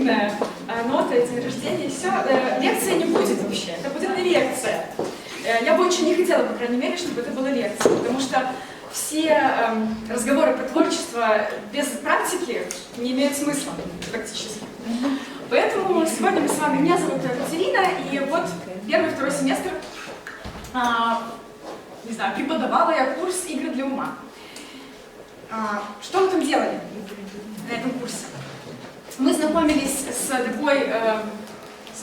позитивная нота и день рождения, и все. Лекции не будет вообще, это будет не лекция. Я бы очень не хотела, по крайней мере, чтобы это была лекция, потому что все разговоры про творчество без практики не имеют смысла практически. Поэтому сегодня мы с вами, меня зовут Катерина, и вот первый-второй семестр, не знаю, преподавала я курс «Игры для ума». Что мы там делали на этом курсе? Мы знакомились с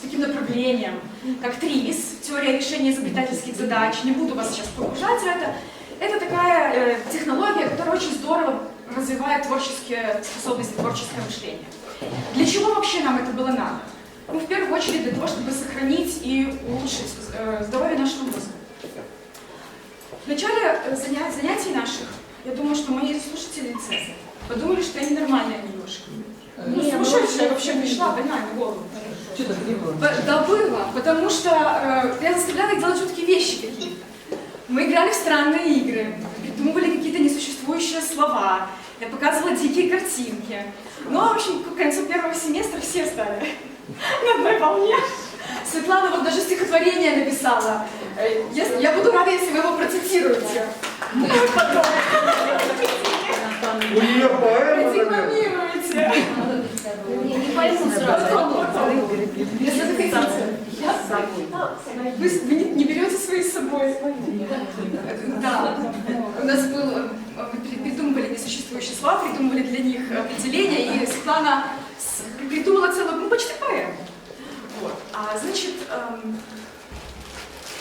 таким направлением, как ТРИЗ, теория решения изобретательских задач. Не буду вас сейчас погружать в это. Это такая технология, которая очень здорово развивает творческие способности, творческое мышление. Для чего вообще нам это было надо? Ну, в первую очередь для того, чтобы сохранить и улучшить здоровье нашего мозга. В начале занятий наших, я думаю, что мои слушательницы подумали, что я ненормальная немножко. Ну, слушающая вообще пришла, больная на голову. Что-то было? Да, было, потому что я заставляла их делать жуткие вещи какие-то. Мы играли в странные игры, придумывали какие-то несуществующие слова, я показывала дикие картинки. Ну, в общем, к концу первого семестра все стали на одной волне. Светлана вот даже стихотворение написала. Я буду рада, если вы его процитируете. Потом. У нее поэма, продекламируете. Не пойму сразу. Если захотите. Вы не берете свои с собой. Да. У нас был, мы придумывали несуществующие слова, придумывали для них определения, и Светлана придумала целую, почти поэму. Вот. Значит,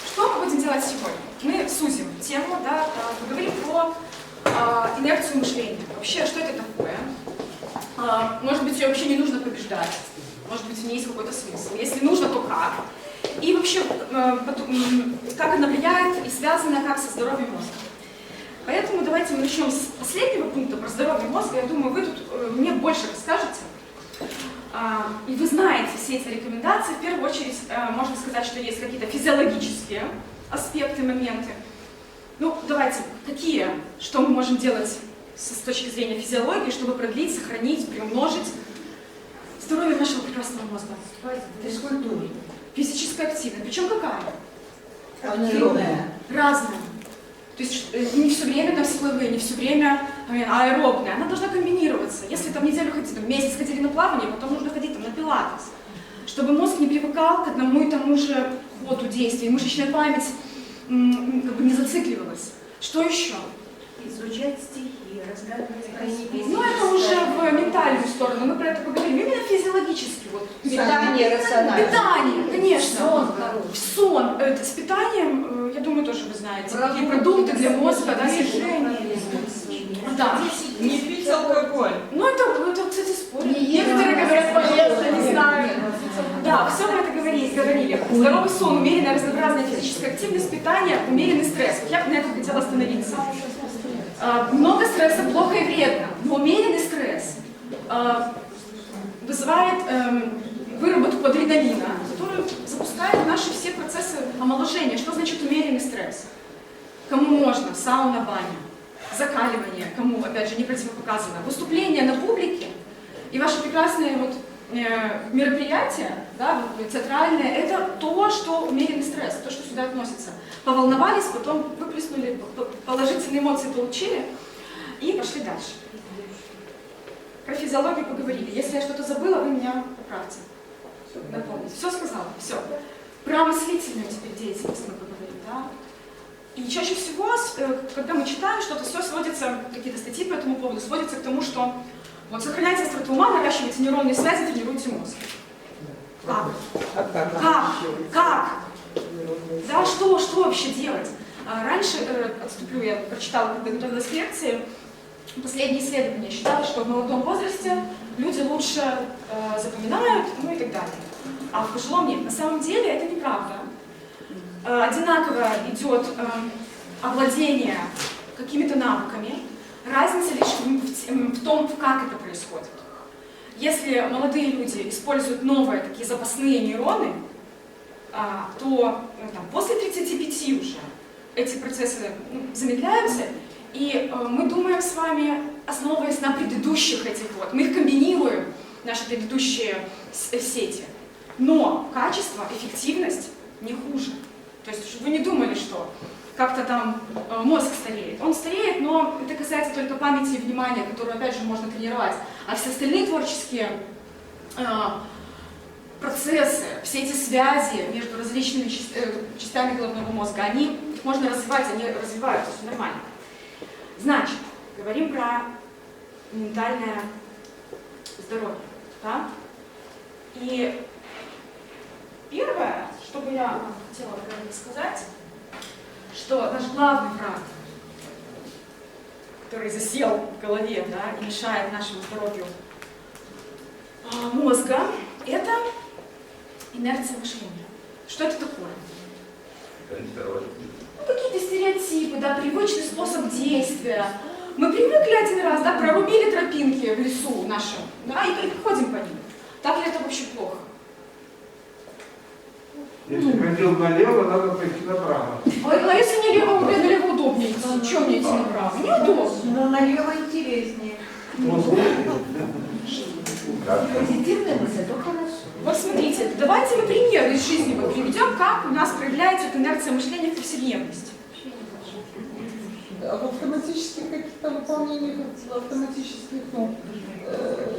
что мы будем делать сегодня? Мы сузим тему, да, поговорим про инерцию мышления. Вообще, что это такое? Может быть, ее вообще не нужно побеждать. Может быть, в ней есть какой-то смысл. Если нужно, то как? И вообще, как она влияет и связана как со здоровьем мозга. Поэтому давайте мы начнем с последнего пункта про здоровье мозга. Я думаю, вы тут мне больше расскажете. И вы знаете все эти рекомендации. В первую очередь, можно сказать, что есть какие-то физиологические аспекты, моменты. Ну, давайте, какие? Что мы можем делать с точки зрения физиологии, чтобы продлить, сохранить, приумножить здоровье нашего прекрасного мозга? Физкультура. Физическая активность. Причем какая? Активная. Разная. То есть не все время на силовые, не все время аэробная. Она должна комбинироваться. Если там неделю ходить, там, месяц ходили на плавание, потом нужно ходить там, на пилатес. Чтобы мозг не привыкал к одному и тому же ходу действий, мышечная память как бы не зацикливалась. Что еще? Изучать стихи, разгадывать тайны. Ну, это уже в ментальную сторону, мы про это поговорим. Именно физиологически. Вот. Питание рациональное. Питание, конечно. Сон хороший. Сон. Это с питанием, я думаю, тоже вы знаете. Какие продукты для мозга, да, движение. Да. Не пить алкоголь. Ну, это кстати, спорно. Некоторые говорят полезно, не знаю. Да, все мы это говорили. Здоровый сон, умеренная разнообразная физическая активность, питание, умеренный стресс. Я бы на этом хотела остановиться. Много стресса плохо и вредно, но умеренный стресс вызывает выработку адреналина, который запускает наши все процессы омоложения. Что значит умеренный стресс? Кому можно? Сауна, баня, закаливание, кому, опять же, не противопоказано. Выступление на публике и ваши прекрасные вот, мероприятия, да, театральные, это то, что умеренный стресс, то, что сюда относится. Поволновались, потом выплеснули, положительные эмоции получили и пошли дальше. Про физиологию поговорили. Если я что-то забыла, вы меня поправьте. Напомните. Все сказала? Все. Про мыслительную теперь деятельность мы поговорим, да? И чаще всего, когда мы читаем что-то, все сводится, какие-то статьи по этому поводу, сводится к тому, что вот сохраняйте остроту ума, наращивайте нейронные связи, тренируйте мозг. Как? Как? Да, что вообще делать? Раньше, отступлю, я прочитала, когда готовилась к лекции, последние исследования считали, что в молодом возрасте люди лучше запоминают, ну и так далее. А в пожилом нет. На самом деле это неправда. Одинаково идет овладение какими-то навыками. Разница лишь в том, как это происходит. Если молодые люди используют новые такие запасные нейроны, то там, после 35 уже эти процессы замедляются, и мы думаем с вами, основываясь на предыдущих этих вот, мы их комбинируем, наши предыдущие сети. Но качество, эффективность не хуже. То есть, чтобы вы не думали, что как-то там мозг стареет. Он стареет, но это касается только памяти и внимания, которую, опять же, можно тренировать. А все остальные творческие процессы, все эти связи между различными частями головного мозга, их можно развивать, они развиваются, все нормально. Значит, говорим про ментальное здоровье. Да? И первое, что бы я вам хотела сказать, что наш главный враг, который засел в голове, да, и мешает нашему здоровью мозга, это инерция мышления. Что это такое? Ну, какие-то стереотипы, да, привычный способ действия. Мы привыкли один раз, да, прорубили тропинки в лесу нашем, да, и ходим по ним. Так ли это вообще плохо? Если ходил налево, надо пойти направо. А если не лево, налево удобнее идти? Чего мне идти направо? Неудобно. Но налево интереснее. Позитивная мысль, то хорошо. Вот смотрите, давайте мы пример из жизни вот приведем, как у нас проявляется эта инерция мышления в повседневности. А в автоматических каких-то выполнениях автоматических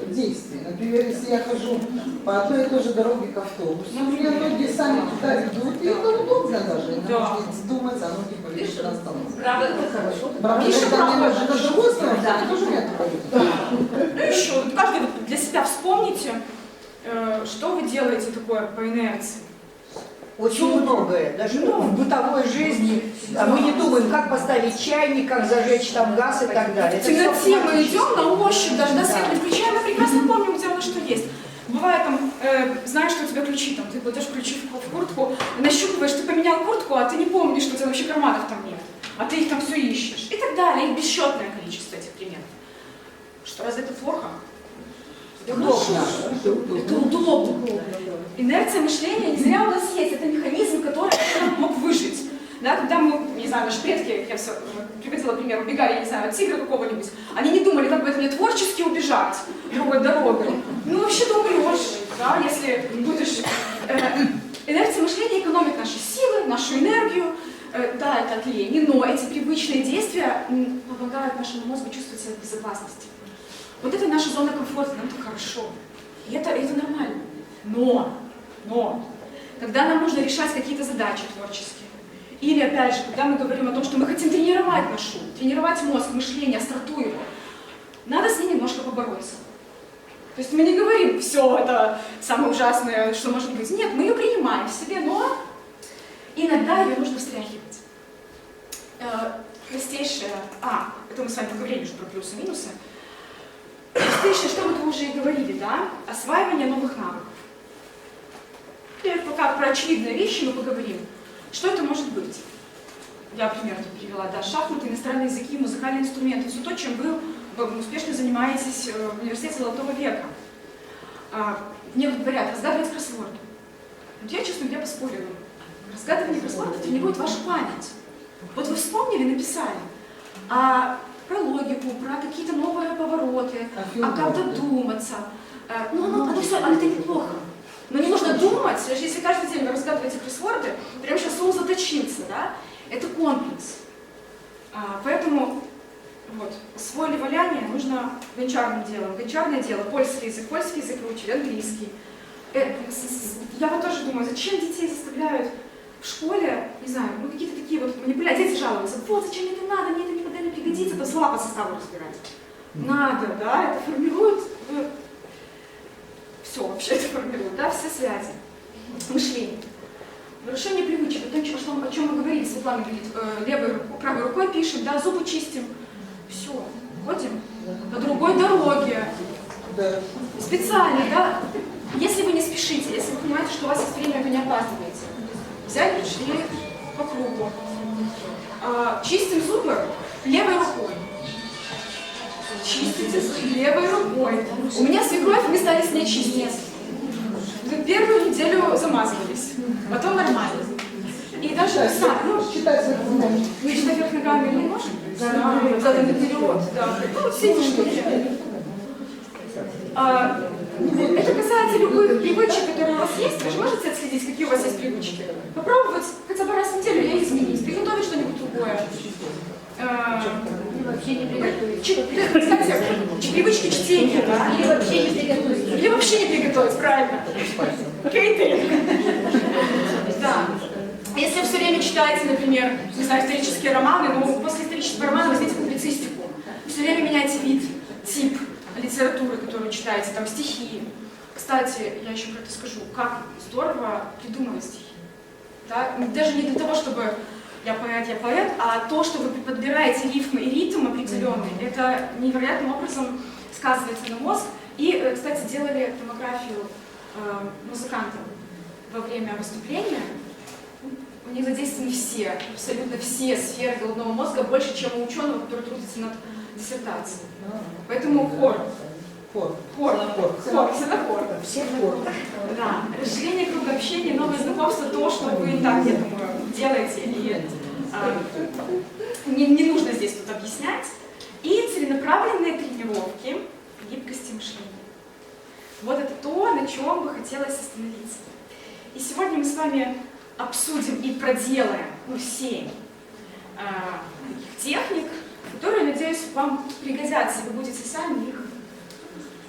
действий. Например, если я хожу по одной и той же дороге к автобусу, у меня ноги сами туда ведут, и это удобно даже. Да. Думать, а ноги полежат на остановке. Правда, это хорошо. Миша Когда мне прав. нужно на другую сторону, я тоже не пойду. Ну еще, вот каждый вот для себя вспомните, что вы делаете такое по инерции. Очень многое, даже в бытовой жизни. А мы не думаем, как поставить чайник, как зажечь там газ и так далее. Это всё Темноте мы автоматически. идем на ощупь, даже до света не включаем, мы прекрасно помним, где оно что есть. Бывает там, знаешь, что у тебя ключи, там, ты кладешь ключи в куртку, нащупываешь, ты поменял куртку, а ты не помнишь, что у тебя вообще карманов там нет. А ты их там все ищешь. И так далее, и бесчетное количество этих примеров. Что, разве это плохо? Это Удобно. Это удобно. Инерция мышления не зря у нас есть. Это механизм, который мог выжить. Да, когда мы, не знаю, наши предки, я все приводила пример, убегали, я не знаю, от тигра какого-нибудь, они не думали, как бы это мне творчески убежать другой дорогой. Ну, вообще умрешь, да, если будешь... Инерция мышления экономит наши силы, нашу энергию. Да, это от лени, но эти привычные действия помогают нашему мозгу чувствовать себя в безопасности. Вот это наша зона комфорта, нам это хорошо. И это нормально. Но, когда нам нужно решать какие-то задачи творческие, или, опять же, когда мы говорим о том, что мы хотим тренировать наш ум, тренировать мозг, мышление, остроту его, надо с ней немножко побороться. То есть мы не говорим, все, это самое ужасное, что может быть. Нет, мы ее принимаем в себе, но иногда ее нужно встряхивать. Простейшее, это мы с вами поговорили уже про плюсы и минусы. Простейшее, что мы уже и говорили, да? Осваивание новых навыков. Теперь пока про очевидные вещи мы поговорим. Что это может быть? Я пример тут привела, да, шахматы, иностранные языки, музыкальные инструменты, все то, чем вы успешно занимаетесь в университете Золотого века. Мне вот говорят, разгадывать кроссворды. Вот я, честно говоря, поспорила. Разгадывание кроссвордов тренирует вашу память. Вот вы вспомнили, написали. Про логику, про какие-то новые повороты, как додуматься. Это неплохо. Но не нужно думать, если каждый день вы разгадываете кроссворды, прямо сейчас ум заточился, да? Это комплекс. Поэтому вот, освоили валяние нужно гончарным делом. Гончарное дело, польский язык выучить, английский. Я вот тоже думаю, зачем детей заставляют в школе, не знаю, какие-то такие вот манипуляции, дети жалуются, вот зачем мне это надо, мне это никогда не пригодится, то слова по составу разбирать. Надо, да, это формирует, все вообще это формирует, да, все связи, мышление. Нарушение привычек, о чем мы говорили, Светлана говорит, левой рукой, правой рукой пишем, да, зубы чистим, все, ходим по другой дороге, специально, да, если вы не спешите, если вы понимаете, что у вас есть время, вы не опаздываете, взяли, пришли по кругу. Чистим зубы левой рукой. Чистите зубы левой рукой. У меня свекровь, мы стали с ней чистить. Первую неделю замазывались, потом нормально. И даже писать. Читать можно. Мы читать вверх ногами не можем? Задом наперед, да. Ну, все эти штуки. Это касается любых привычек, которые у вас есть. Вы же можете отследить, какие у вас есть привычки. Попробовать хотя бы раз в неделю ей изменить. Приготовить что-нибудь другое. Или вообще не приготовить. Кстати, привычки чтения, да? Или вообще не приготовить. Или вообще не приготовить, правильно. Кейты. Да. Если вы все время читаете, например, не знаю, исторические романы, ну, после исторического романа возьмите публицистику. Все время меняйте вид, тип литературы, которую читаете, там стихи. Кстати, я еще про это скажу, как здорово придумывать стихи. Да? Даже не для того, чтобы я поэт, а то, что вы подбираете рифмы и ритм определенный, это невероятным образом сказывается на мозг. И, кстати, делали томографию музыкантам во время выступления. У них задействованы все, абсолютно все сферы головного мозга, больше, чем у ученого, который трудится над диссертацией. Поэтому хор. Все хор. Да. Расширение круга общения, новые знакомства, то, что вы и так, я думаю, делаете. И не нужно здесь тут объяснять. И целенаправленные тренировки гибкости мышления. Вот это то, на чем бы хотелось остановиться. И сегодня мы с вами обсудим и проделаем 7 техник, которые, надеюсь, вам пригодятся, и вы будете сами их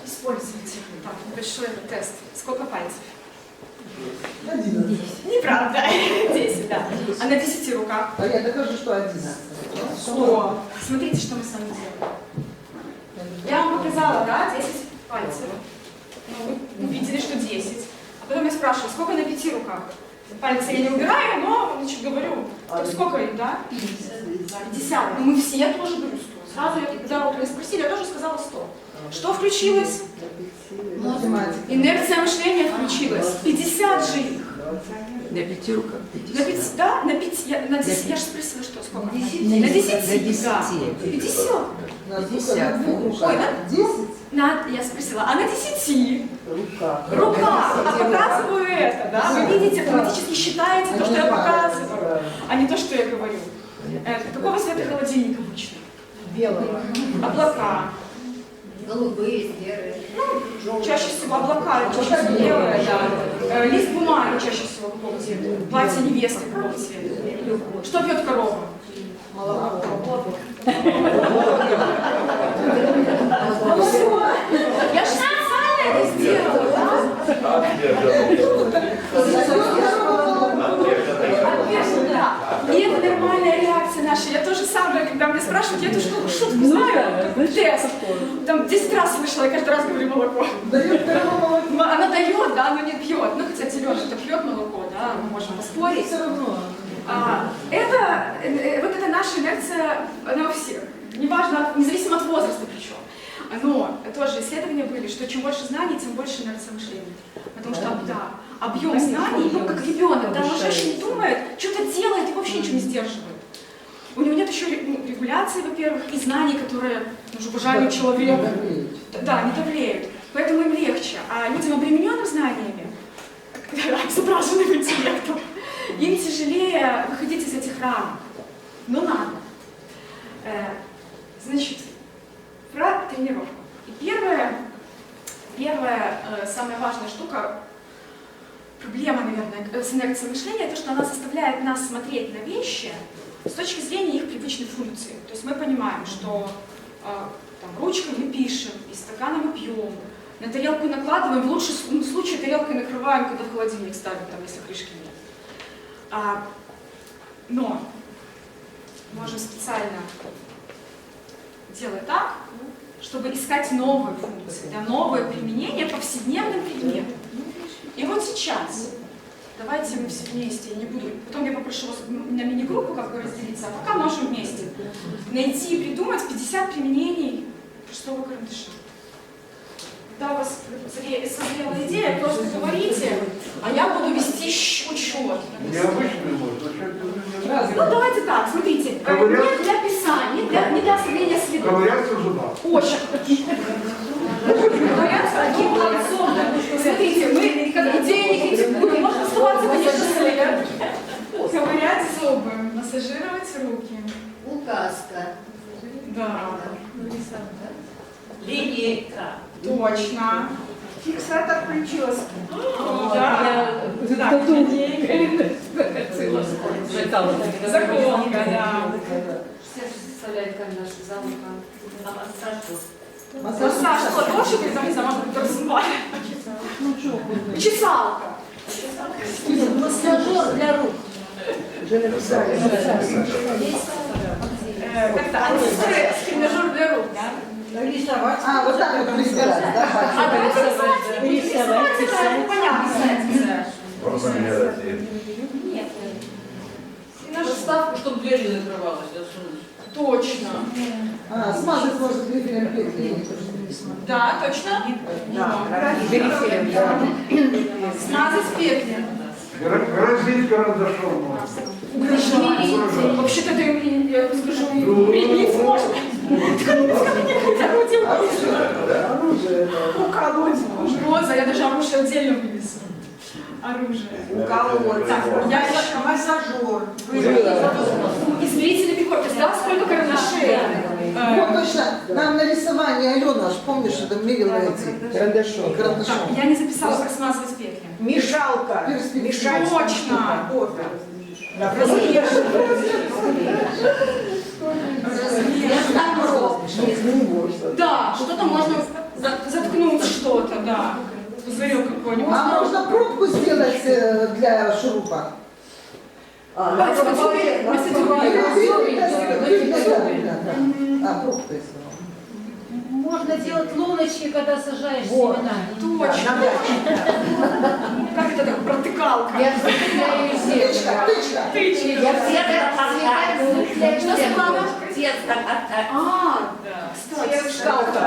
использовать. Так, небольшой тест. Сколько пальцев? 11. Неправда. 10, да. А на 10 руках? А я докажу, что 11. 100. Смотрите, что мы с вами делаем. Я вам показала, да, 10 пальцев. Ну, вы увидели, что 10. А потом я спрашиваю, сколько на 5 руках? Пальцы я не убираю, но, значит, говорю, так сколько их, да? 50. Ну, мы все тоже берем 100. Сразу, когда вот меня спросили, я тоже сказала 100. Что включилось? Математика. Инерция мышления включилась. 50 же их. На 5 руках. На 5, да? На 5, на 10, я же спросила, что, сколько? На 10. На 10? На 10. Да. 50. На 50. Ой, да? 10 Я спросила, а на 10? рука. Рука. А показываю это, да? Вы видите, автоматически считаете то, что я показываю, а не то, что я говорю. Какого цвета холодильник обычно? Белого. Облака. Голубые, серые. Ну, чаще всего облака, чаще всего белые, да. Лист бумаги чаще всего какого цвета. Платье невесты какого цвета. Что пьет корова? Молоко. Ну все. Я же специально это сделала, да? Да. И это нормальная реакция наша. Я тоже самое, когда меня спрашивают, я эту шутку знаю, как тест. Там 10 раз слышала, я каждый раз говорю молоко. Дает молоко. Она дает, да, но не пьет. Ну, хотя Сережа-то пьет молоко, да, мы можем поспорить. Все равно. Вот эта наша инерция, она у всех. Неважно, независимо от возраста причем. Но тоже исследования были, что чем больше знаний, тем больше инерция мышления. Потому что объем знаний, ну, как ребенок, да, он же еще не думает, что-то делает и вообще ничего не сдерживает. У него нет еще регуляции, во-первых, и знаний, которые уже уважаемый человек. Да, не давлеют. Поэтому им легче. А людям, обремененным знаниями, изображенным интеллектом, им тяжелее выходить из этих рамок. Но надо. Значит, про тренировку. И первая самая важная штука, проблема, наверное, с инерцией мышления, то, что она заставляет нас смотреть на вещи с точки зрения их привычной функции. То есть мы понимаем, что там, ручкой мы пишем, из стакана мы пьем, на тарелку накладываем, в лучшем случае тарелкой накрываем, когда в холодильник ставим, там, если крышки нет. Но можем специально делать так, чтобы искать новые функции, да, новые применения повседневным предметам. И вот сейчас давайте мы все вместе, я не буду, потом я попрошу вас на мини-группу как бы разделиться, а пока можем вместе найти и придумать 50 применений простого карандаша. Когда у вас созрела идея, просто говорите, а я буду вести учет. Необычный может, Ну давайте так, смотрите, не для писания, не для оставления следов. ковыряться в зубах. Очень. Ковыряться одним концом. Смотрите, мы как идея не критикуем, можно оставаться, конечно, след. Ковырять зубы, массажировать руки. Указка. Да. Линейка. Точно. Фиксатор прически. Заколка, да. Все составляют карандаш, залука. Массаж ладошек или там, не знаю, может быть, рассыпали. Ну что, Чесалка. Массажер для рук. Уже написали. Как-то антистресс, тренажер для рук, да? Рисовать. а, вот так вот рисовать, да? А давайте рисовать, это понятно. Просто менять Нет. И наш Ставку, чтобы дверь не закрывалась, засунуть. точно. А, смазать можно грифелем петли. Да, точно? Грифелем, да. Смазать петли. Грозить карандашом можно. Угрожать. Вообще-то это я скажу, применить можно. Оружие, да. Уколоть можно. Роза, я даже оружие отдельно вынесу. Оружие. Уколоть. Так, я еще Массажер. измерительный прибор. Ты знала, сколько карандашей? Вот точно, нам на рисование Алена, аж помнишь, что там мерила эти Карандашом. карандашом. Я не записала, как смазывать петли. Мешалка. Мешать. Точно. Да, что-то можно заткнуть что-то, да. Пузырек какой-нибудь. А можно пробку сделать для шурупа? Вместо тюбика. А, пробку если. Можно делать луночки, когда сажаешь Вот. семена. Точно. Как это так, протыкалка? Я вставляю зеркало. Тычка. Тычки. Я всегда Что сказала? Цвет Кстати, шкалка.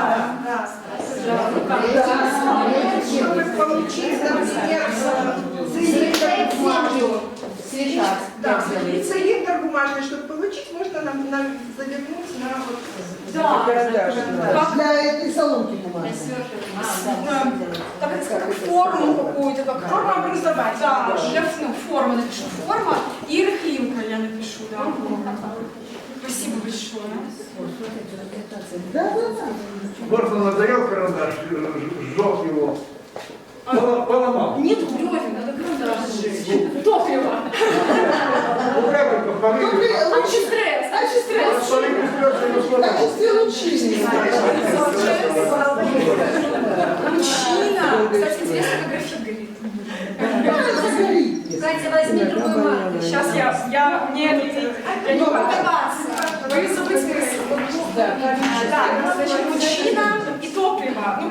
Чтобы получить, например, цилиндр Цвета. Да, и цилиндр бумажный, чтобы получить, можно нам завернуть на вот да. Карандаш. Как, Для этой соломки бумажной. как это сказать, форму какую-то, как форму образовать. да, для формы напишу форма и рыхлинка я напишу, да. Спасибо большое. Да, да, да. Просто надоел карандаш, сжег его. Поломал. Нет бревен, надо карандаш сжечь. Топливо. Ну как это, повыграл? Антистресс, антистресс. В качестве лучины. Мужчина. Кстати, интересно, как графит горит. Загорит. Катя, возьми другой маркер. Сейчас я не могу догадаться. Боюсь забыть красиво. Так, значит, мужчина и топливо. Ну,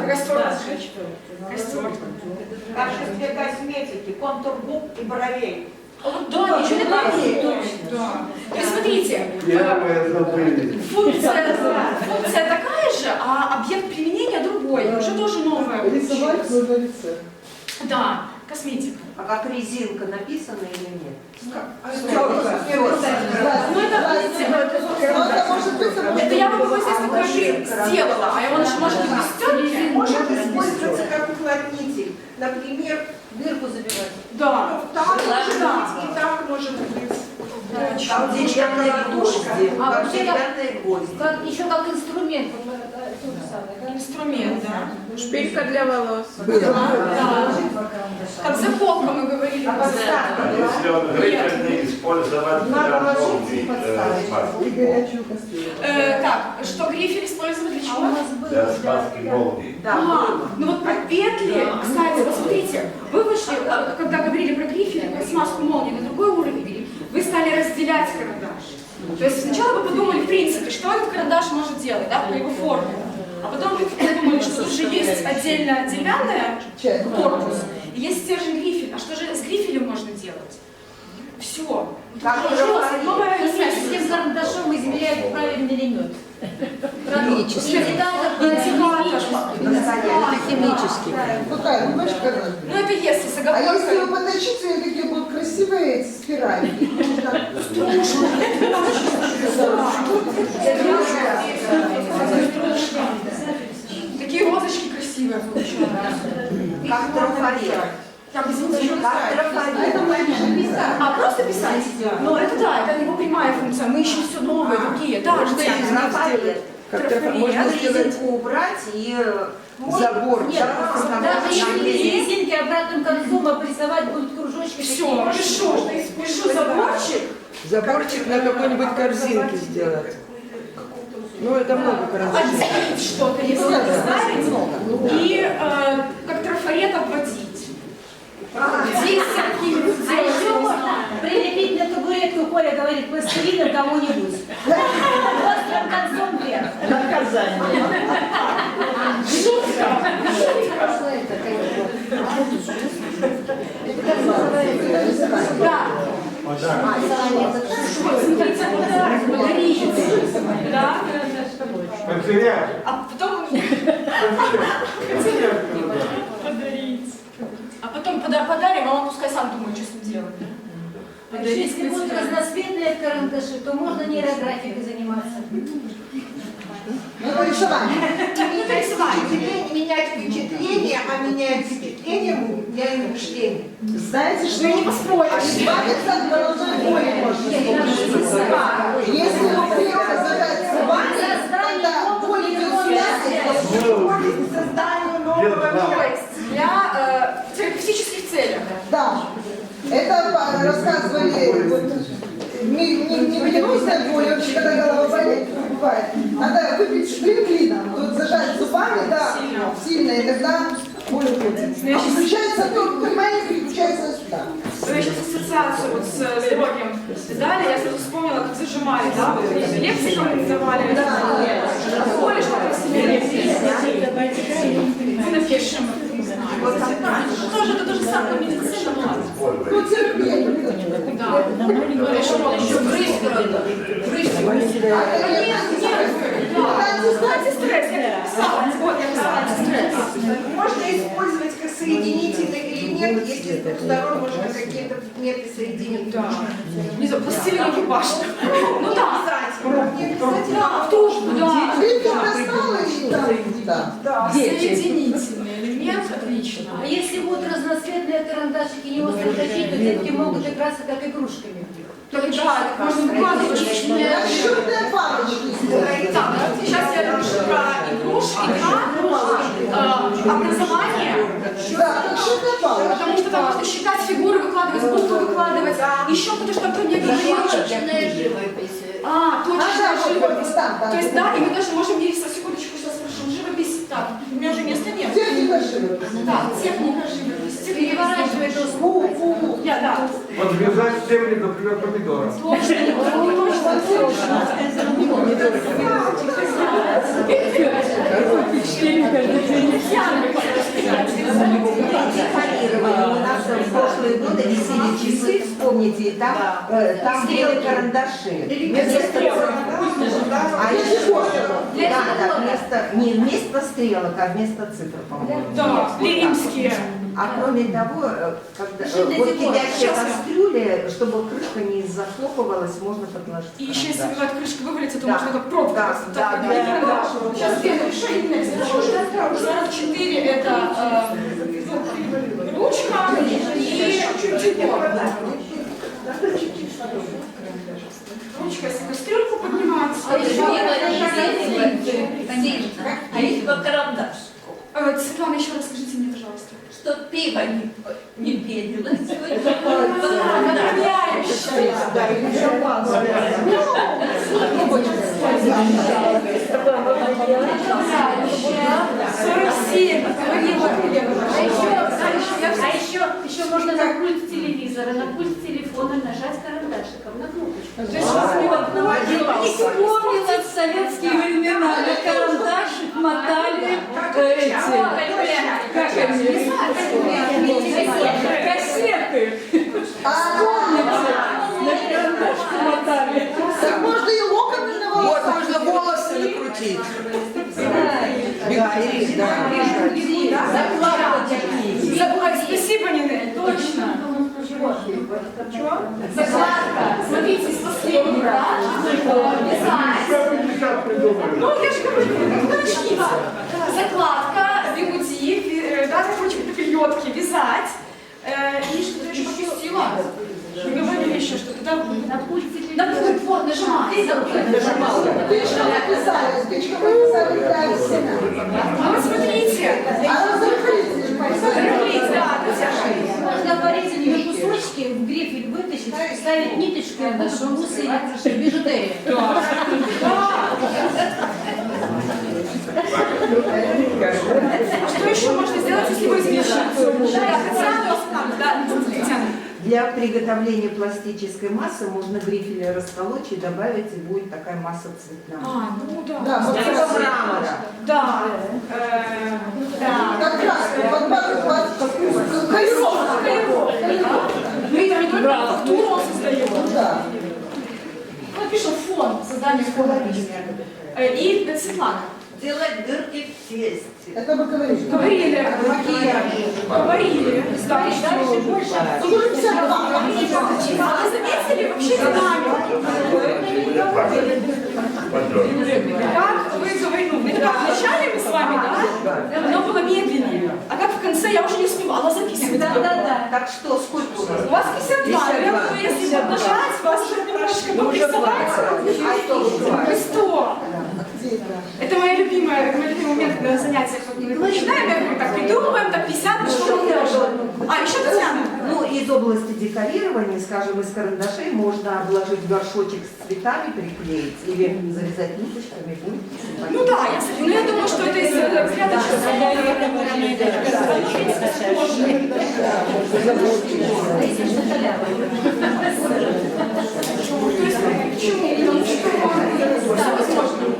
костер разжечь. Костер. в качестве косметики, контур губ и бровей. Вот да, ничего не говорит. Да. То есть, смотрите, Первое забыли. функция такая же, а объект применения другой. Уже тоже новое. Рисовать получилось. нужно рецепт. Да, косметика. А как резинка написано или нет? Ну, это может быть, это я бы его здесь такой же сделала, а он еще может быть Может использоваться как уплотнитель. Например, Дырку забивать. Да. так может быть и так может быть. Точно. Деревянные гвозди. А вообще Деревянные гвозди. как, еще как инструмент. Вот, то же самое, да? Инструмент, да. Шпилька для волос. Да. Как заколка мы говорили. Если он грифельный, использовать Надо для ложить полной, и подставить. смазки. И горячую кастрюлю. Так, что грифель использовать для А у чего? нас было Для смазки молнии. Ну вот про петли, кстати, вот смотрите, вы вышли, когда говорили про грифель, про смазку молнии на другой уровень, вы стали разделять карандаш. То есть сначала вы подумали, в принципе, что этот карандаш может делать, да, по его форме. А потом вы подумали, что тут же есть отдельно деревянная корпус, и есть стержень грифель. А что же с грифелем можно делать? Все. Как с тем карандашом измеряют правильный ли нет. Индикатор. Химический. Какая рубашка надо? Ну это если с А если его оговоркой. поточить, они такие будут красивые эти спирали. Их можно Такие розочки красивые получаются. Как трафарет. Так, извините, Как трафарет. А просто писать? Ну это да, это его прямая функция. Мы ищем все новые, другие. Да, Трафарет. Как-то можно Надо сделать резинку убрать и забор. Нет, даже если без резинки обратным концом обрисовать будут кружочки. Все, пишу заборчик. Заборчик на какой-нибудь корзинке сделать. Ну, это много карандашей. Отделить что-то, если ставить, и как трафарет обводить. Здесь какие-нибудь А еще можно прилепить на табуретку, Коля говорит, пластилина кому-нибудь. Острым концом вверх. Наказание. Да. Подарить. Да. Канцелярия. А потом Канцелярия. подарить. А потом подарим, а он пускай сам думает, что с ним делать. А еще если будут разноцветные карандаши, то можно нейрографикой заниматься. Ну, это рисование. Не менять впечатление, а менять впечатление меняем мышление. Знаете, что Вы не поспорите. избавиться от головной боли можно. Если вы приехали задать собаке, тогда боль идет связь. Созданию нового Да. То мира. есть для терапевтических целях. Да. Это рассказывали вот, не венозная боль, вообще, когда голова болит, бывает. Надо выпить шпринглина, вот зажать зубами, да, сильно, и тогда боль уходит. А включается, понимаете, переключается сюда. Вы сейчас ассоциацию вот с здоровьем дали, я сразу вспомнила, как зажимали, да, вот лекции кому-нибудь давали, боли, что про себя лекции. Мы напишем, не знаю, вот тоже это то же самое, медицина, ладно. Ну, терапия, Да. Еще грызть надо. Антистресс, я писала. Вот, я писала антистресс. Можно использовать как соединительный элемент, если с двух сторон можно какие-то предметы соединить. Да. Не знаю, пластилиновую башню. Ну да. Не обязательно. Да, в тушку, да. Видите, достала и там, да. Соединительный элемент, отлично. А если будут разноцветные карандашики не острые такие, то детки могут играться как игрушками. Так, да, так можно выкладывать. Расчетные палочки. Так, сейчас я напишу про игрушки, образование. Да, расчетные палочки. Потому что там можно считать фигуры, выкладывать, буквы выкладывать. Еще кто-то что-то про меня говорил. живопись. А, точно, живопись. там, То есть, да, и мы даже можем есть, секундочку, сейчас спрошу, живопись, так, у меня уже места нет. Техника живописи. Да, техника живописи. Переворачивай доску. Я, да. Подвязать стебли, например, помидора. Точно, У нас в прошлые годы висели часы, вспомните, там были карандаши. А еще, не вместо стрелок, а вместо цифр, по-моему. Да, римские. А кроме того, когда Еще для вот декора. кипящие кастрюли, чтобы крышка не захлопывалась, можно подложить. И еще если бывает крышка вывалится, то Да. можно как пробка. Да, просто да, так, да, и да. карандаш. Сейчас я напишу именно. Сразу 4 это ручка и чуть-чуть ручка, если кастрюльку поднимать. карандаш. Светлана, еще раз скажите мне, пожалуйста. Что пиво не пенилось. Направляющая. Направляющая. 47. Говорила Елена. А еще можно на пульт телевизора, на пульт телефона нажать карандашиком на кнопочку. То есть вас Вспомнила в советские времена, на карандашик мотали эти, как они, кассеты. Вспомните, на карандашик мотали. Так можно и локоны на Вот, волосах. можно волосы накрутить. Забыла, спасибо, Нинель, точно. Закладка. Смотрите, с последнего, да? Вязать. Ну, я же говорю, начните. Закладка, бигуди, да, короче, пельотки, вязать. И что-то еще пропустила. Вы говорили еще что-то, да? На пульте На пульт, вот, нажимай. Нажимала. Спичка написали, дальше. А вот смотрите. А разрыхлитель Рыхлить, да, Татьяна. Можно варить у нее кусочки, в грифель вытащить, ставить ниточку, и будут бабусы или бижутерия. А что еще можно сделать, если вы измените? Да, Татьяна. Для приготовления пластической массы можно грифели расколоть и добавить, и будет такая масса цветная. А, ну да. Да, вот Типа это мрамора. Да. Да. как краска, под Мы там не только фактуру создаем. Да. Мы пишем фон, создание фона. И Светлана. Делать дырки в тесте. Это вы говорите. Говорили. Говорили. Дальше больше. Ну, уже 52. А вы заметили вообще динамику? Как вы говорите, ну, это как вначале мы с вами, да? Оно было медленнее. А как в конце я уже не успевала записывать. Да. Так что, сколько у нас? У вас 52. Я думаю, если поднажать, вас уже немножечко попрессовать. А что вы 100. Это мой любимый момент на занятиях. Вот мы начинаем, я говорю, так придумываем, так 50, на что мы можем. А, еще Татьяна. Ну, из области декорирования, скажем, из карандашей можно обложить горшочек с цветами, приклеить или завязать ниточками, будет симпатично. Ну да, я думаю, что это из разряда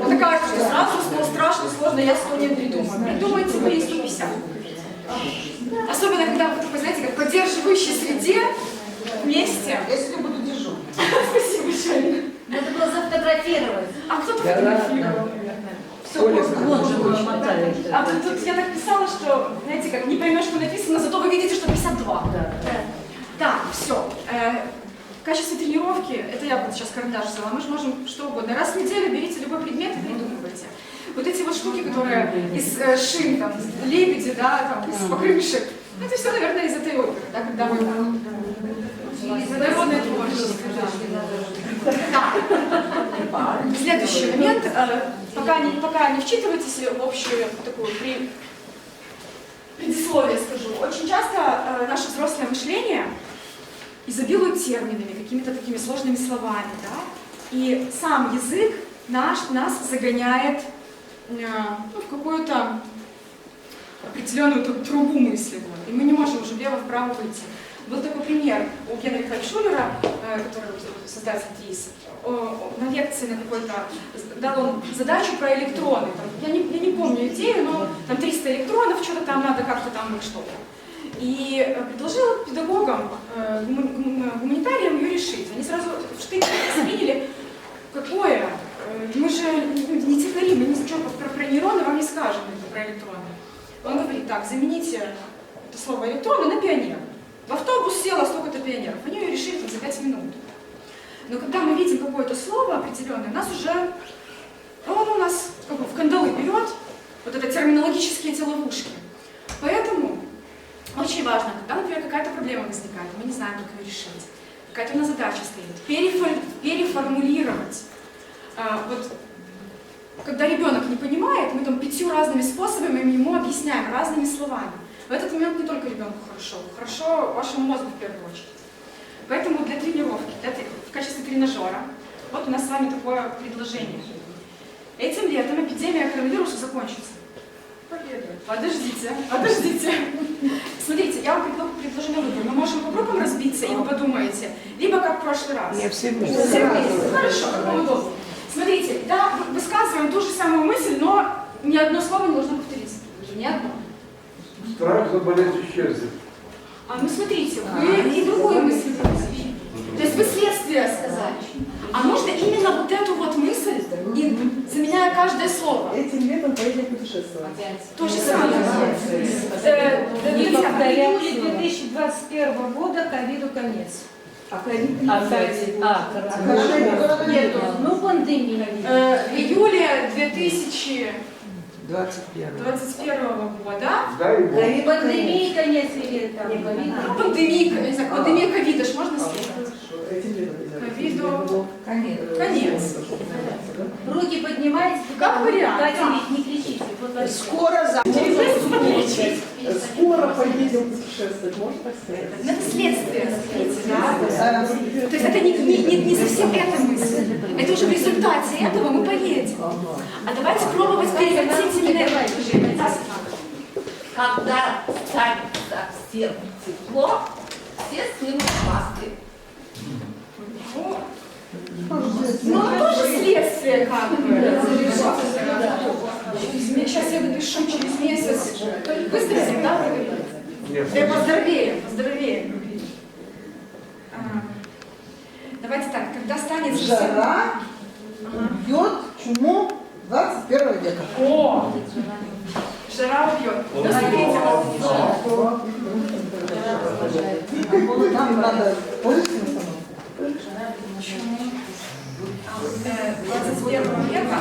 такая, что сразу страшно, сложно, я 100 не придумаю. Придумайте вы и 150. Особенно, когда вы, знаете, как поддерживающей среде вместе. Я сегодня буду дежурить. Спасибо большое. Надо было зафотографировать. А кто-то фотографировал. Вон же было мотали. А тут я так писала, что, знаете, как не поймешь, что написано, зато вы видите, что 52. Так, все. В качестве тренировки, это я вот сейчас карандаш взяла, мы же можем что угодно. Раз в неделю берите любой предмет и придумывайте. Вот эти вот штуки, которые из шин, там, лебеди, да, там, из покрышек, это все, наверное, из этой оперы, да, когда вы... Народное творчество, да. Так. Следующий момент. Пока не вчитывайтесь в общую такую предисловие, скажу. Очень часто наше взрослое мышление изобилует терминами, какими-то такими сложными словами, да? И сам язык нас загоняет в какую-то определенную трубу мысли. Вот. И мы не можем уже влево-вправо выйти. Был такой пример у Генриха Шулера, который создатель ТИС, на лекции на какой-то, дал он задачу про электроны. Там, я не помню идею, но там 300 электронов, что-то там надо как-то там что-то. И предложил педагогам, гуманитариям ее решить. Они сразу в штык восприняли, какое, мы же не технари, мы ничего про нейроны вам не скажем, про электроны. Он говорит, так, замените это слово электроны на пионер. В автобус село столько-то пионеров, они ее решили там, за 5 минут. Но когда мы видим какое-то слово определенное, нас уже, он у нас как бы в кандалы берет, вот это терминологические эти ловушки. Поэтому очень важно, когда, например, какая-то проблема возникает, мы не знаем, как ее решить, какая-то у нас задача стоит, переформулировать. Вот, когда ребенок не понимает, мы там 5 разными способами ему объясняем, разными словами. В этот момент не только ребенку хорошо вашему мозгу в первую очередь. Поэтому для тренировки, в качестве тренажера, вот у нас с вами такое предложение. Этим летом эпидемия коронавируса закончится. Подождите. Смотрите, я вам предложу на выбор. Мы можем попробуем разбиться, и вы подумаете, либо как в прошлый раз. Я все вместе. Хорошо, как вам удобно. Смотрите, да, высказываем ту же самую мысль, но ни одно слово не должно повториться. Ни одно. Страх заболеть исчезнет. Ну смотрите, вы и другую мысль выразили. То есть вы следствие сказали. А нужно именно вот эту вот мысль, и заменяя каждое слово. Этим летом поедем путешествовать. То же самое. Не повторял. В июле 2021 года ковиду конец. А Нету. Ну, пандемия. В июле 2000... 21 года. Дай Бог. И пандемии конец или там Пандемия, не знаю, пандемия ковида ж можно сказать? Ковиду конец. руки поднимайте. Как вариант, Катя, да. ведь не кричите. Вот вообще. Скоро за... Скоро поедем путешествовать, можно так сказать? Это следствие, смотрите, да? То есть это не совсем эта мысль. Это уже в результате этого мы поедем. А давайте пробовать перехватить именно это движение. Да, Светлана? Когда станет совсем тепло, все снимут маски. Ну, тоже следствие как бы. Сейчас я допишу через месяц. Выздоровеем, да? Нет. Поздоровеем. Давайте так, когда станет... Жара убьет чуму 21 века. О! Жара убьет. Ну, смотрите. Нам надо положительно самому. 21 века.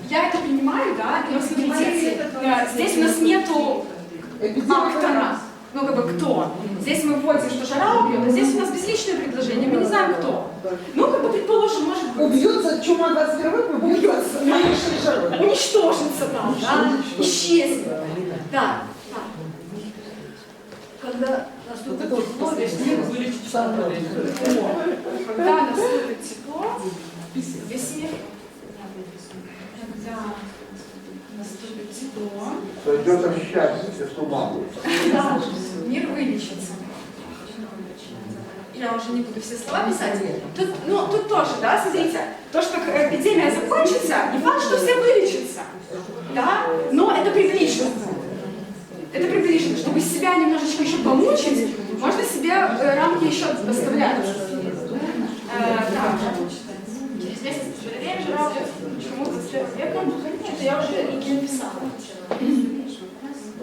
Я это принимаю, да, но смотрите, здесь у нас нету актора. Ну, как бы кто? Здесь мы вводим, что жара убьет, а здесь у нас безличное предложение, мы не знаем кто. Ну, как бы предположим, может быть, Убьется чума 21 века, убьется меньшей жарой. уничтожится там, да, исчезнет. Да, да. Когда наступит тепло, весь мир вылечится. Когда наступит тепло, весь мир. Когда наступит тепло, Сойдет от счастья с ума. да, мир вылечится. Я уже не буду все слова писать. Тут тоже, да, смотрите, то, что эпидемия закончится, не факт, что все вылечатся. Да, но это приближено. Это приближено, чтобы себя немножечко еще помучить, можно себе рамки еще оставлять. Да. Через месяц время жара убьет чуму 21 века. Что-то я уже и написала.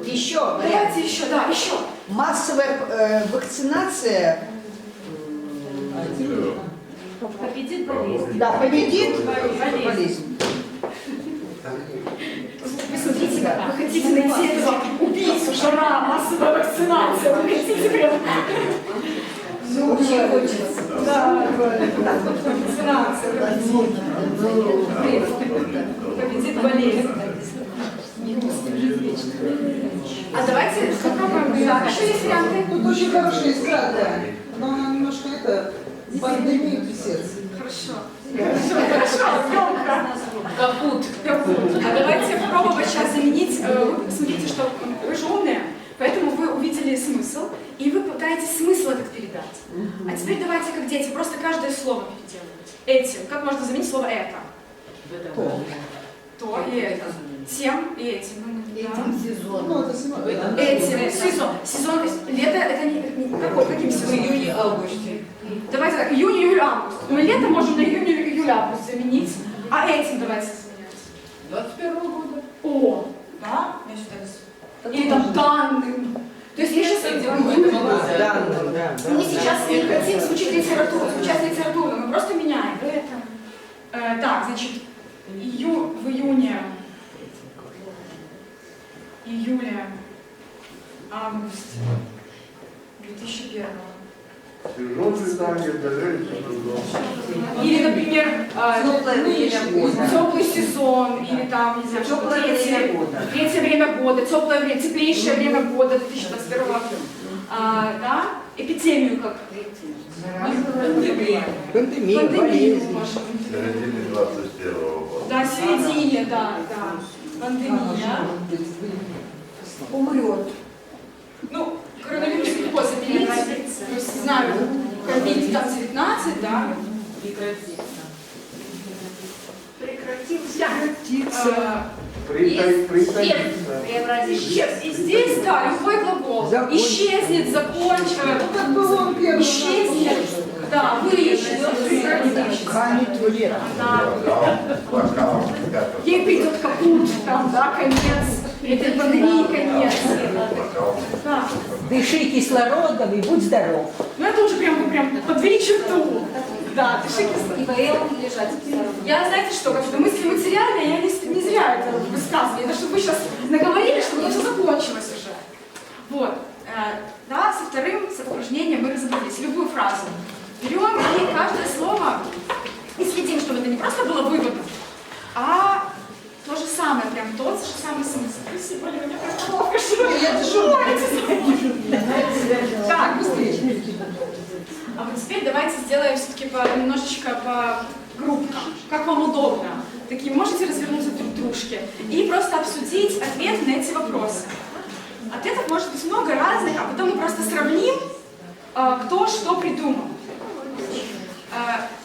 Еще, Давайте еще, да, еще. массовая вакцинация, Победит болезнь. да, победит болезнь. Вы смотрите, как вы хотите найти этого убийцу, жара, массовая вакцинация. Вы хотите прям... Очень хочется. Да, вакцинация. Победит болезнь. А давайте попробуем. Да, еще есть варианты? Тут очень хорошая искра, да. Но она немножко это пандемию писец. Хорошо, емко. Капут. А давайте пробовать сейчас заменить. Вы смотрите, что вы же умные, поэтому вы увидели смысл, и вы пытаетесь смысл этот передать. А теперь давайте, как дети, просто каждое слово переделывать. Этим. Как можно заменить слово «это»? То и это. Тем и этим. Этим сезоном. Ну, это сезон. Этим. Сезон. Лето это не каким сезоном? В июне-августе. Давайте так, июнь, июль, август. Мы лето можем на июнь, июль, август заменить. А этим давайте заменять. 21 года. О, да? Я считаю. Или там данным. То есть я сейчас... Да. Мы сейчас не хотим звучать литературно, мы просто меняем это. Так, значит, в июне, июле, августе 2001. Сезон цветания дождется до... Или, например, Теплое время года. теплый сезон, или там, не знаю, Теплое время года. третье время года, теплое время, теплейшее время года 2021 года. Да? Эпидемию как? Пандемия, Пандемию болезнь. можем. В середине 21 года. Да, в середине, да. Пандемия. Умрет. Ну, коронавирус легко заменить. То есть, знаю, ковид там 19, да. Прекратился. Притаиться. И здесь, да, любой глагол. Закончится. Исчезнет, закончится. Как было он первый. Исчезнет. Да, вылечит. Канет в лето. Бокал. Ей придет капут, там, да, конец. Этой пандемии конец. Да. Дыши кислородом и будь здоров. Ну это уже прям подвели черту. Да, дыши кислородом. И ВЛ лежать. Я, знаете что, как-то мысли материальные, я не зря это высказывание, это чтобы вы сейчас наговорили, чтобы это все закончилось уже. Вот. Да, со вторым, с упражнением мы разобрались. Любую фразу берем и каждое слово и следим, чтобы это не просто было выводом, а то же самое, прям тот же самый смысл. Спасибо, Лена, у меня прям головка Так, быстрее. А вот теперь давайте сделаем все-таки немножечко по группкам, как вам удобно. Такие можете развернуться друг к дружке и просто обсудить ответы на эти вопросы. Ответов может быть много разных, а потом мы просто сравним, кто что придумал.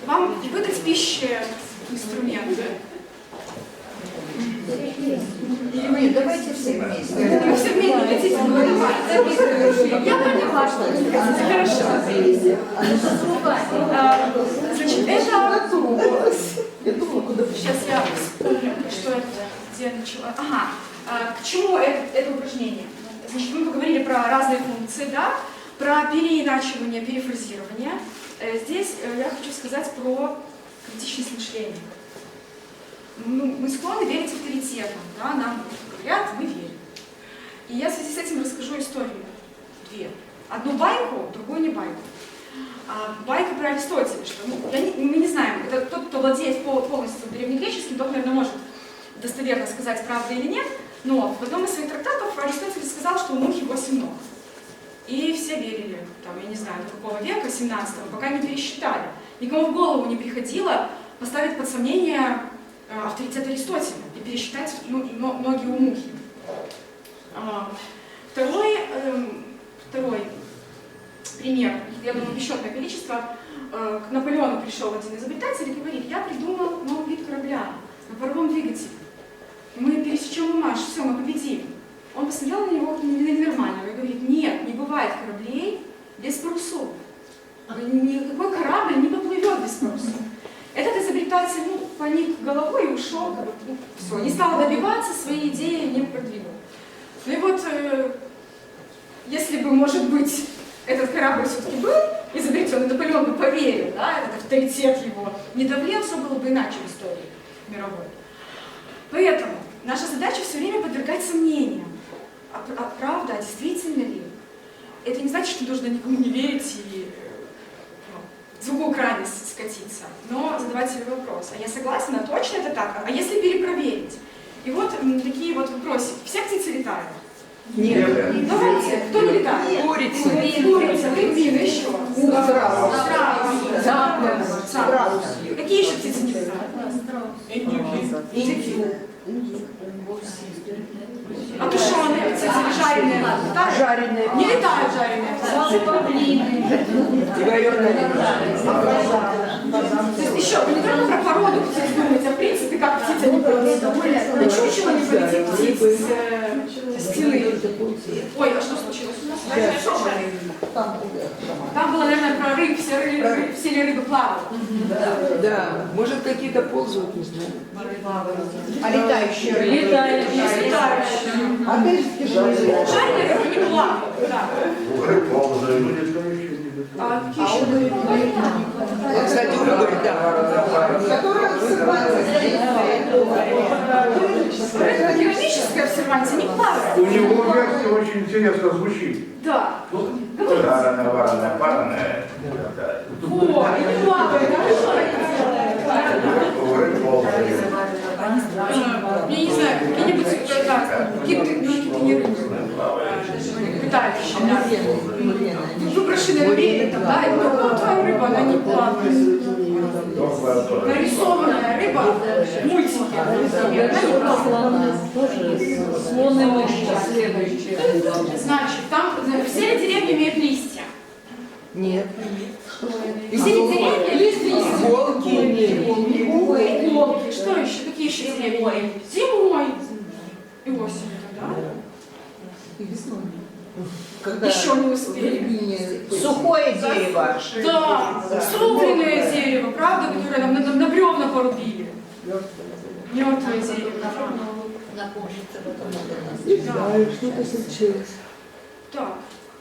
Вам выдать пищи инструменты? Или нет, давайте все вместе. Вы все вместе хотите? Ну, давайте. Я поняла, что вы хотите. Хорошо. Значит, это... Сейчас я вспомню, что это, где я начала. Ага. К чему это упражнение? Значит, мы поговорили про разные функции, да? Про переиначивание, перефразирование. Здесь я хочу сказать про критичность мышления. Мы склонны верить авторитетам, да? Нам говорят, мы верим. И я в связи с этим расскажу историю. Две. Одну байку, другую не байку. Байка про Аристотеля, что мы не знаем, это тот, кто владеет полностью древнегреческим, тот, наверное, может достоверно сказать, правда или нет, но в одном из своих трактатов Аристотель сказал, что у мухи 8 ног. И все верили, там, я не знаю, до какого века, 17-го, пока не пересчитали. Никому в голову не приходило поставить под сомнение авторитет Аристотеля и пересчитать ноги у мухи. Второй пример, я думаю, бесчетное количество. К Наполеону пришел один изобретатель и говорит: я придумал новый вид корабля на паровом двигателе. Мы пересечем Ла-Манш, все, мы победим. Он посмотрел на него ненормально и говорит: нет, не бывает кораблей без парусов. Никакой корабль не поплывет без парусов. Этот изобретатель поник головой и ушел, все, не стал добиваться своей идеи, не продвинул. Ну и вот, если бы, может быть, этот корабль все-таки был изобретен, и Наполеон бы поверил, да, этот авторитет его не давлел, все было бы иначе в истории мировой. Поэтому наша задача все время подвергать сомнениям. А правда, а действительно ли? Это не значит, что нужно никому не верить и в другую крайность скатиться, но задавать себе вопрос. А я согласна, точно это так? А если перепроверить? И вот такие вот вопросики. Все птицы летают? Нет. Давайте, кто не летает? Курица. Курица, пингвин, еще. Страус. Какие еще птицы не летают? Индюки. А тушеные птицы или жареные? Жареные. Не летают жареные птицы. Еще, вы не только про породу птиц думаете, а в принципе, как птицы не полетят. Ничего не полетит птиц с стены. Ой, а что случилось у нас? Там было, наверное, про рыб, все ли рыбы плавают. Да, может, какие-то ползают, не знаю. А летающие рыбы? Летающие. Жареные рыбы не плавают. Да. Рыб ползают. А какие еще рыбы? Кстати, уголь, да. Которая Географическая обсервация не плавает. У него версия очень интересно звучит. Да. Жареная, вареная, пареная. Во, и не плавает, да? Что это? Рыб ползают. Я не знаю, какие-нибудь не рыбы. Летающие, да. Выброшенные рыбы, да, и вот твоя рыба, она не плавает. Нарисованная рыба в мультике, например, она не плавает. Слон и мышка следующие. Значит, там все деревья имеют листья. Нет. Все деревья имеют листья. Волки. Волки. Что еще? Какие еще деревья? Зимой. И осенью, да? И весной. Когда Еще не успели. Сухое дерево. Да, срубленное дерево, правда, которое нам на бревна порубили. Мертвое дерево. Напомните об этом. Не знаю, что-то случилось. Так,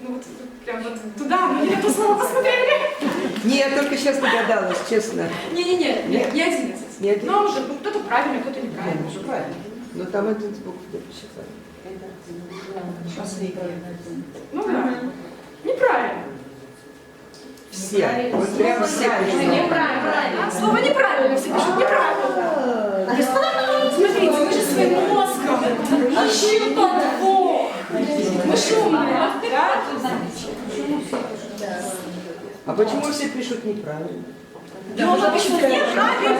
Ну вот прям вот туда, мы не на то слово посмотрели. Не, я только сейчас догадалась, честно. Не-не-не, Нет? не 11. Не Но уже кто-то правильно, кто-то неправильно. Уже правильно. Но там один звук посчитали. Ну да. Неправильно. Все. Вот прям все. Неправильно. Слово неправильно, все пишут неправильно. Смотрите, мы же своим мозгом ищем подвох. Мы шумные, да? А почему все пишут неправильно? Да, он пишет неправильно.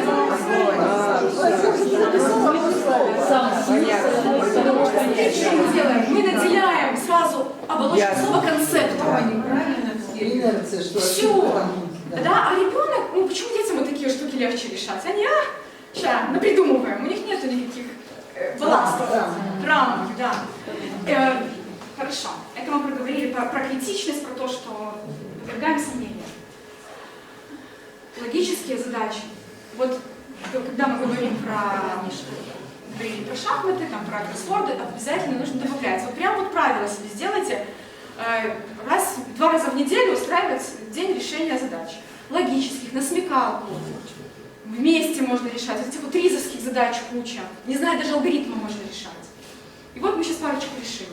Что мы делаем? Мы наделяем сразу оболочку слова концептом. Инерция, что Все. ошибка там будет, Да, а ребенок, ну почему детям вот такие штуки легче решать? Они, ща, напридумываем, у них нету никаких балластов, травм, да. Хорошо, это мы проговорили про критичность, про то, что подвергаем сомнению. Логические задачи. Вот когда мы говорим про шахматы, там, про кроссворды, обязательно нужно добавлять. Вот прям вот правило себе сделайте. Два раза в неделю устраивать день решения задач. Логических, на смекалку. Вместе можно решать. Вот этих вот ризовских задач куча. Не знаю, даже алгоритмы можно решать. И вот мы сейчас парочку решим.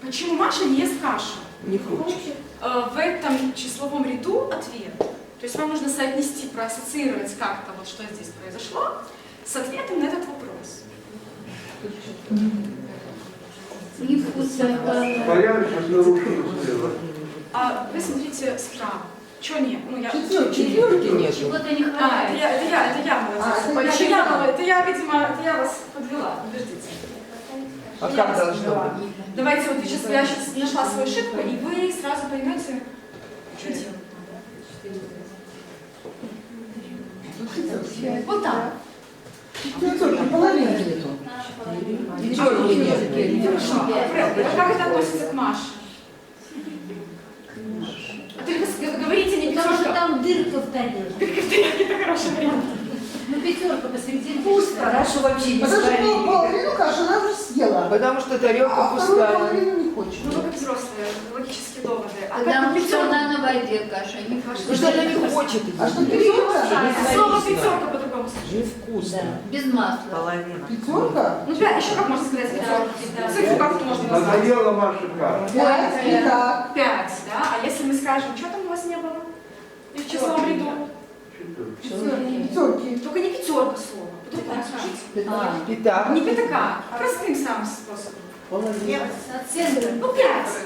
Почему Маша не ест кашу? Не хочет. В этом числовом ряду ответ. То есть вам нужно соотнести, проассоциировать как-то, вот что здесь произошло, с ответом на этот вопрос. Невкусно. Порядочность нарушена слева. А вы смотрите справа. Чего нет? Ну, я... Четверки нет. Чего-то не Это хватает. я молодец. Это я, видимо, вас подвела. Подождите. А как должно быть? Давайте вот я сейчас нашла свою ошибку, и вы сразу поймете, что делать. Вот так. Пятерки, половины нету. Пятерки нет. Хорошо. Как это относится к Маше? Только говорите не Потому что пятерка. там дырка в тарелке. Это хороший вариант. Ну, пятерка посередине. Пусто. Хорошо вообще не Потому что ставили. половину каши она уже съела. Потому что тарелка А вторую пустая. половину не хочет. Ну, вы как взрослые, логические доводы. А Потому как что она на воде каша, не Ну что она не хочет. А что пятерка? Слово пятерка по-другому скажи. Невкусно. без масла. Половина. Пятерка? Ну, еще как можно сказать пятерка? Цифру как-то можно назвать. Надоела Маша каша. Пять. И так. 5, да? А если мы скажем, что там у вас не было? И в числовом ряду? Пятерки. Только не пятерка слова. По-другому скажите. Пятак. Не пятака, простым самым способом. От центра. Ну, 5.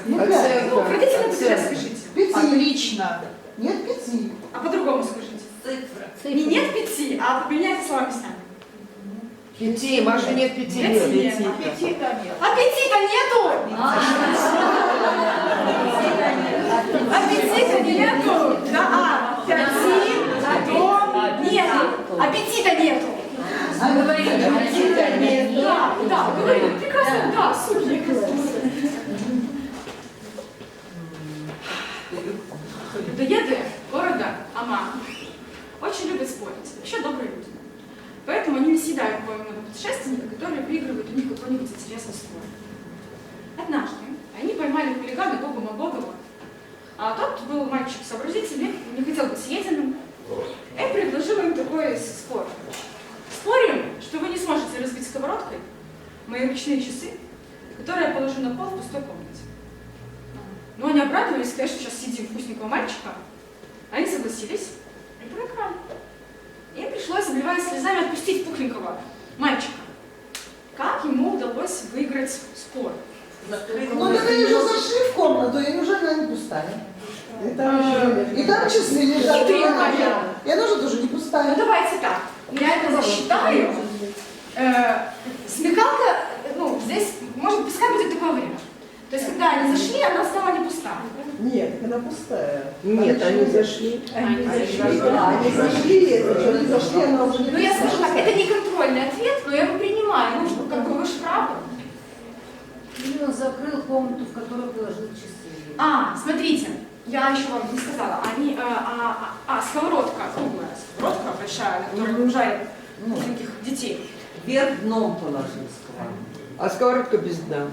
Ну, пять. Ну, родители на Оценка. скажите. Пяти. Отлично. Нет пяти. А по-другому скажите. Цифра. Не нет 5, а поменяйте слова местами. Пяти. Маша нет пяти. Пяти нет. А 5-то нету! А 5-то нету! Да, 5, то нету. А 5-то нету. А говорили, Да, говорили. Прекрасно, да, супер. Людоеды города Оман очень любят спорить. Вообще добрые люди. Поэтому они не съедают много путешественника, которые выигрывают у них какой-нибудь интересный спор. Однажды они поймали хулигана Гога Магогова, а тот был мальчик сообразительный, не хотел быть съеденным, и предложил им такой спор. Спорим, что вы не сможете разбить сковородкой мои ручные часы, которые я положу на пол в пустой комнате. Но они обрадовались, сказали, что сейчас съедим вкусненького мальчика. Они согласились и проиграли. Им пришлось, обливаясь слезами, отпустить пухленького мальчика. Как ему удалось выиграть спор? Ну, так они же зашли в комнату, и неужели она не пустая? И там часы лежат. И она же тоже не Ну пустая. давайте так, я это засчитаю. Смекалка, ну, здесь, может, пускай будет такое время. То есть, когда они зашли, она стала не пустая. Нет, она пустая. Нет, они зашли. Они зашли, она уже не Ну, я скажу так, это не контрольный ответ, но я его принимаю. Ну, как бы вы же правы. Или он закрыл комнату, в которую положил часы. Смотрите, я еще вам не сказала. Они, сковородка круглая, сковородка большая, на которой жарят маленьких детей. Вверх дном положил сковородку. А сковородка без дна.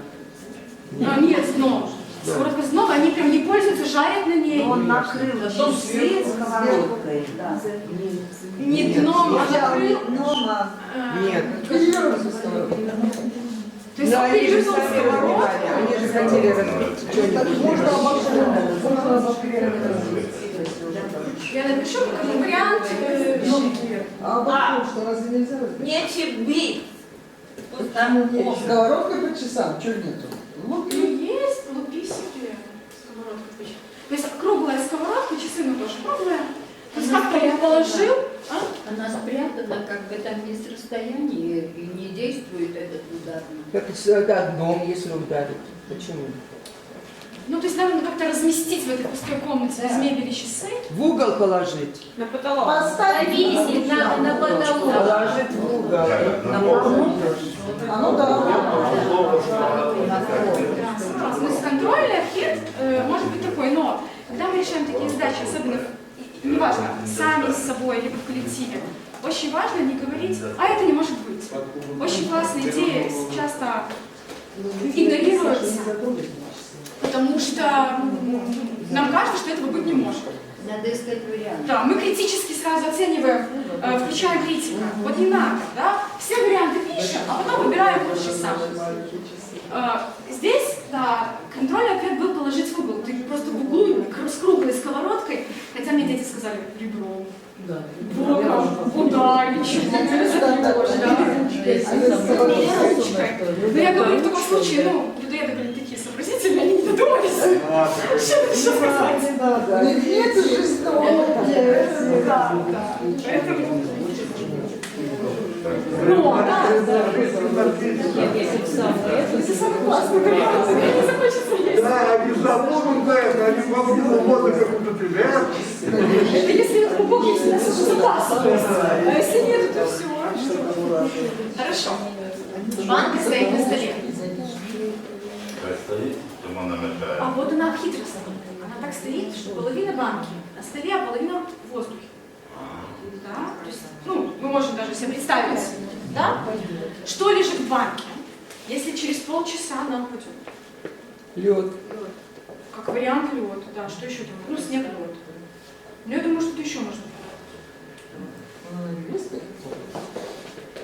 Нет, дно. Сковородка снова, они прям не пользуются, жарят на ней. Но он накрыл часы сковородкой. Да. Не дном, а накрыл. Нет. То есть Но он они же перевернул сами сковородку. разбивали, они же хотели разбить что-нибудь. Можно обокрыть. Я напишу как вариант. А обокрыть, что разве нельзя разбить? Нечем бить. Вот там Сковородкой по часам, что нету? Ну, есть, лупи себе сковородку. То есть круглая сковородка, часы мы тоже круглые. То есть как-то я положил, а? Она спрятана, как бы там есть расстояние, и не действует этот ударный. Это дном, если ударить. Почему? Ну, то есть надо как-то разместить в этой пустой комнате без мебели часы. В угол положить. на потолок. Поставь Повесить на потолок. Положить в угол. На полу. А ну да. То есть контрольный объект может быть такой, но когда мы решаем такие задачи, особенно, неважно, сами с собой, либо в коллективе, очень важно не говорить, а это не может быть. Очень классные идеи часто игнорируются, потому что нам кажется, что этого быть не может. Надо искать вариант. Да, мы критически сразу оцениваем, включаем критику. Вот не надо, да? Все варианты пишем, а потом выбираем лучший сам. Здесь, да, контрольный ответ был положить в угол. Ты просто в углу с круглой сковородкой, хотя мне дети сказали ребром. Боком, куда, ничего не Но я говорю, в таком случае, ну, людоеды были такие сообразительные, они не додумались. Что ты еще сказать? Нет, это жестокие. Да, да. Поэтому... Ну, да. Это самый классный вариант. Мне не захочется есть. Да, они забудут на это, они попробуют вот какую-то пилят. Это если это глубокий запас. А если нет, то все. Хорошо. Банка стоит на столе. Стоит, ему намекает. А вот она хитрость. Она так стоит, что половина банки на столе, а половина в воздухе. Да? То есть, ну, мы можем даже себе представить, да? Что лежит в банке, если через полчаса она упадет? Лед. Как вариант лед, да. Что еще там? Ну, снег, лед. Ну, я думаю, что-то еще можно.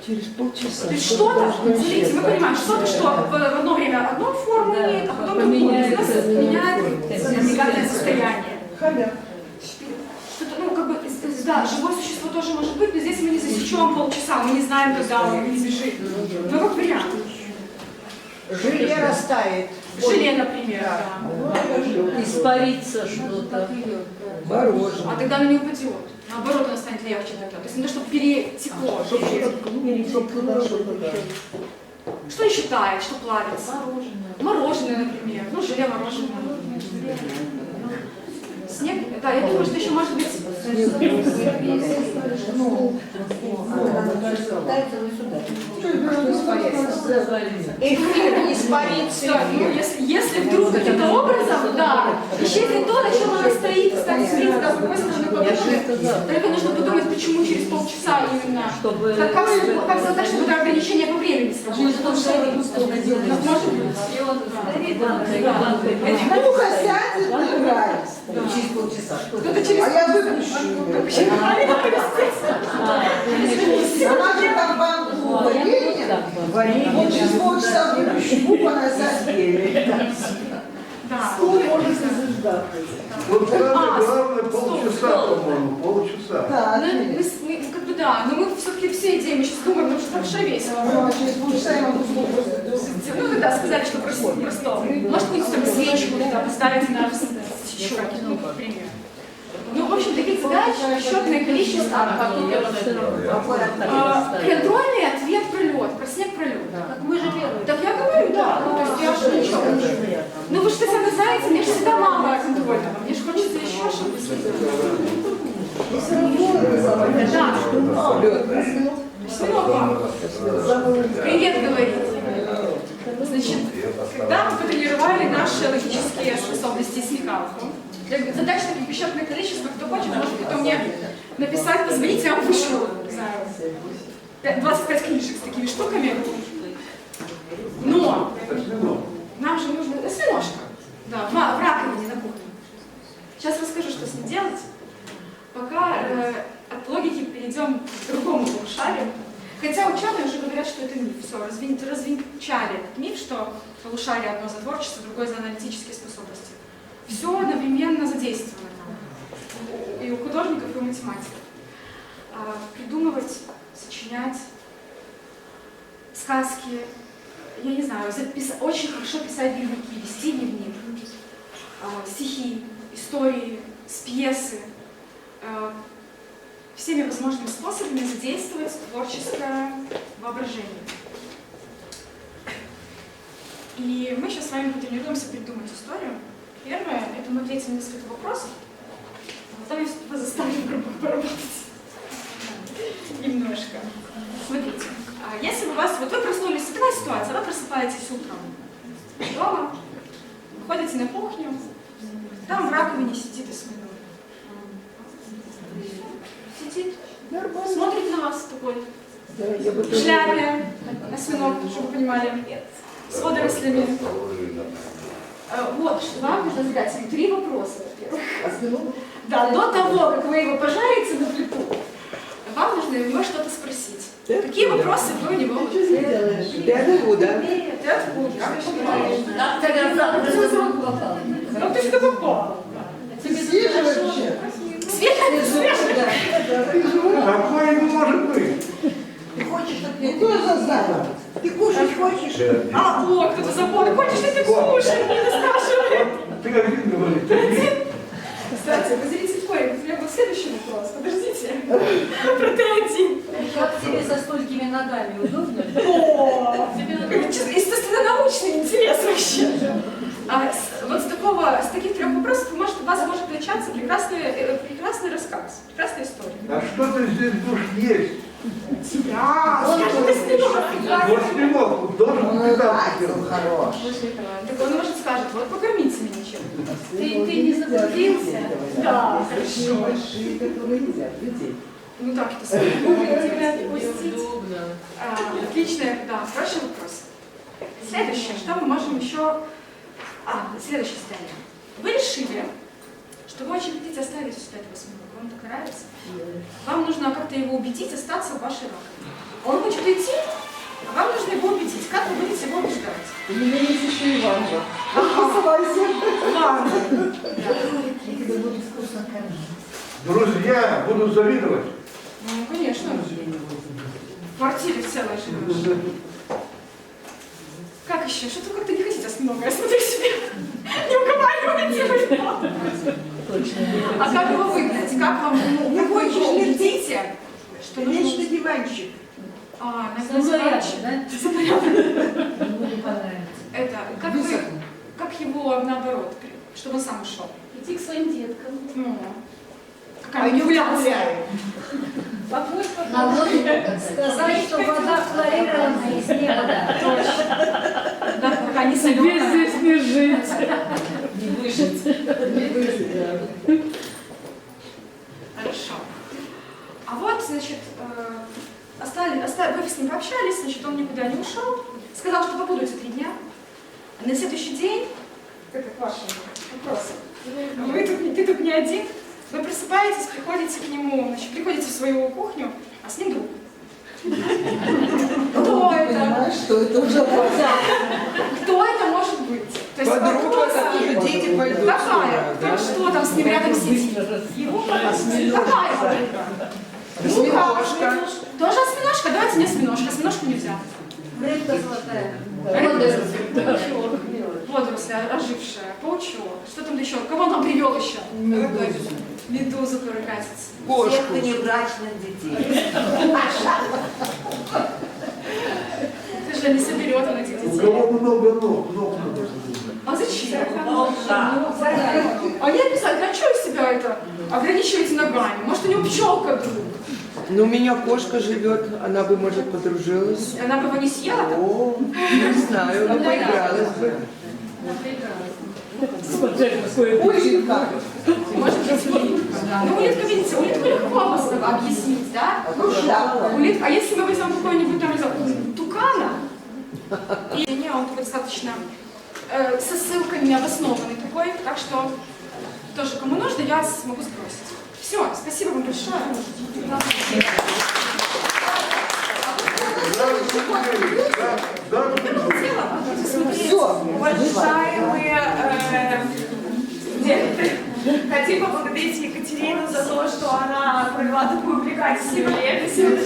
Через полчаса. То есть что-то, смотрите, мы понимаем, что-то, что в одно время одну форму имеет, а потом другую. У нас меняет уникальное состояние. Что-то, ну, как бы, да, живое существо тоже может быть, но здесь мы не засечем полчаса, мы не знаем, когда он не бежит. Ну, как вариант. Желе растает. Желе, например, да. Испарится что-то. Мороженое. А тогда она не упадет. Наоборот, она станет легче тогда. То есть надо, чтобы перетекло. Что еще тает, что плавится? Мороженое, например. Ну, желе мороженое. Снег, да, я думаю, что еще может быть... Эфир не испарится. Да, ну, если вдруг каким-то образом, да, исчезнет то, на чем она стоит, кстати, смотрите, да, с какой стороны подумать, только нужно подумать, почему через полчаса именно. Как сделать так, чтобы это ограничение по времени сработало? Может быть. Муха сядет и играет. Через полчаса. Кто-то через... А я выпущу. Она же там банку варенья. Вот через полчаса выпущу, муха она сядет. Да. Вот главное полчаса, по-моему, полчаса. Да, Мы, как бы, да, но мы все-таки все идеи, мы сейчас думаем, потому что так весело. а через полчаса я могу снова просто Ну, когда сказали, что просто. Может быть, там свечку туда поставить на счетки, ну, например. Ну, в общем, таких задач счетное количество. Контрольный ответ про лед, про снег про лед. Мы же первые. Так я говорю, да. Ну, то есть я же ничего. Ну, вы же сами знаете, мне же всегда мало контрольного. Мне же хочется еще что-то. Да. Привет, говорит. Значит, когда мы потренировали наши логические способности и смекалку, задача таких печатное количество, кто хочет, может потом мне написать, позвоните, я вам вышлю, не знаю, 25 книжек с такими штуками. Но нам же нужно, осьминожка, да, 2 делать. Пока от логики перейдем к другому полушарию. Хотя ученые уже говорят, что это миф. Все, развенчали этот миф, что полушарие одно за творчество, другое за аналитические способности. Все одновременно задействовано там. И у художников, и у математиков. Придумывать, сочинять сказки, я не знаю, очень хорошо писать дневники, вести дневник, стихи, истории, пьесы, всеми возможными способами задействовать творческое воображение. И мы сейчас с вами потренируемся придумать историю. Первое, это мы ответим на несколько вопросов, а потом я заставлю группу поработать. Немножко. Смотрите, если у вас, вот вы проснулись, такая ситуация, вы просыпаетесь утром дома, ходите на кухню, там в раковине сидит осьминог. Сидит, смотрит на вас такой, в шляпе, осьминог, чтобы вы понимали, с водорослями. Вот, вам нужно задать 3 вопроса, во-первых. Да, до того, как вы его пожарите на плиту, вам нужно его что-то спросить. Какие вопросы вы у него задаете? Ты откуда? Ты откуда? Как ты сюда попал? Свежий вообще. Какое не может быть? Ты хочешь, чтобы я Кто это знает? Ты кушать хочешь? О, кто-то забыл. Хочешь ли ты кушать? Не спрашивай. Ты один говоришь, ты один. Кстати, позрите корень. У меня был следующий вопрос. Подождите. Про Т1. Как тебе со столькими ногами? Удобно? О, естественно, научный интерес вообще. Вот с таких 3 вопросов у вас может начаться прекрасный рассказ, прекрасная история. А что ты здесь будешь есть? Скажи, ты осьминог. Вот осьминог должен питаться. Хорош. Так он может скажет, вот покормите меня чем-то. Ты не заблудился? Да, хорошо. Большие, которые едят людей. Ну так, это отпустить. Отлично, да, хороший вопрос. Следующее, что мы можем еще... следующее состояние. Вы решили, что вы очень хотите оставить у себя этого осьминога. Вам так нравится? Вам нужно как-то его убедить остаться в вашей раковине. Он хочет уйти, а вам нужно его убедить. Как вы будете его убеждать? У меня есть еще и ванна. Посылайся. Ладно. Друзья будут завидовать. Ну, конечно. В квартире целой живешь. Как еще? Что-то как-то не хотите осьминога. Я смотрю себе. Не уговаривайте вы. А как его выгнать? Как вам, как вы его убедите, что нужно... Лечь на диванчик. На Зарядка, да? Ему не понравится. Это, как его наоборот, чтобы он сам ушел? Иди к своим деткам. Ну, какая манипуляция. Попробуй сказать, что вода хлорированная из неба. Да, пока не соленая. здесь не жить. Не выжить. Хорошо. А вот, значит, вы с ним пообщались, значит, он никуда не ушел, сказал, что побудете 3 дня. А на следующий день, это к вашему вопросу, ты тут не один, вы просыпаетесь, приходите к нему, значит, приходите в свою кухню, а с ним друг. Кто Ты это? понимаешь, что это уже опасно. Кто это может быть? То есть Подруга, вопрос, тоже дети пойдут какая? сюда, да? Что там с ним рядом сидит? Его какая подруга? Осьминожка. Тоже осьминожка? Давайте не осьминожка. Осьминожку нельзя. Рыбка золотая. Водоросли, ожившая, паучок. Что там еще? Кого он там привел еще? Медузу, которая катится. Кошку. внебрачных детей. Ты же не соберет он этих У детей. кого много ног надо. А зачем? Они описали, а что из себя это ограничиваете ногами? Может, у него пчелка вдруг? Ну, у меня кошка живет, она бы, может, подружилась. Она бы его не съела? О, не знаю, ну, поигралась бы. Улитка. Может быть, улитка, да. Ну, улитка, видите, улитку легко объяснить, да? Улитка. А если мы возьмем какой-нибудь там, не знаю, тукана, и не, он такой достаточно со ссылками обоснованный такой, так что Тоже, кому нужно, я смогу сбросить. Все, спасибо вам большое. Все. Уважаемые студенты, хотим поблагодарить Екатерину за то, что она провела такую увлекательную лекцию.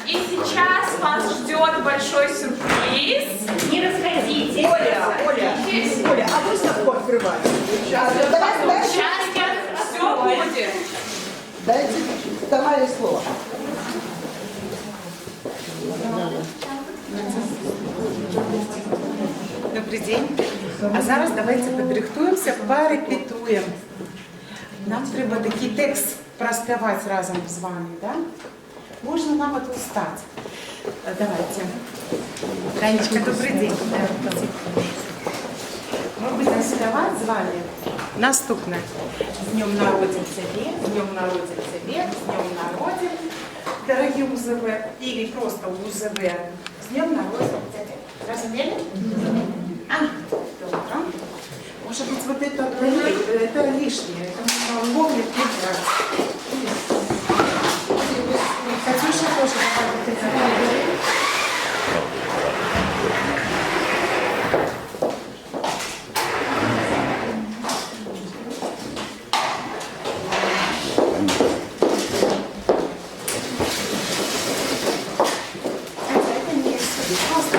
И сейчас вас ждет большой сюрприз. Не расходитесь. Оля, а выставку открывать? Сейчас все будет. Дайте Тамаре слово. Добрий день. А зараз давайте подрихтуємося, порепетуємо. Нам треба такий текст проспівати разом з вами, да? Можна навіть устати. Давайте. Танечка, добрий день. Ми будемо співати з вами наступне. З днем народин тебе, з днем народин тебе, з днем народин, дорогі УЗВ, или просто УЗВ. С днем народин тебе. Разумели? Добро. Может быть, вот это лишнее, это помнит не брать. Катюша тоже давай вот это говори. Это не просто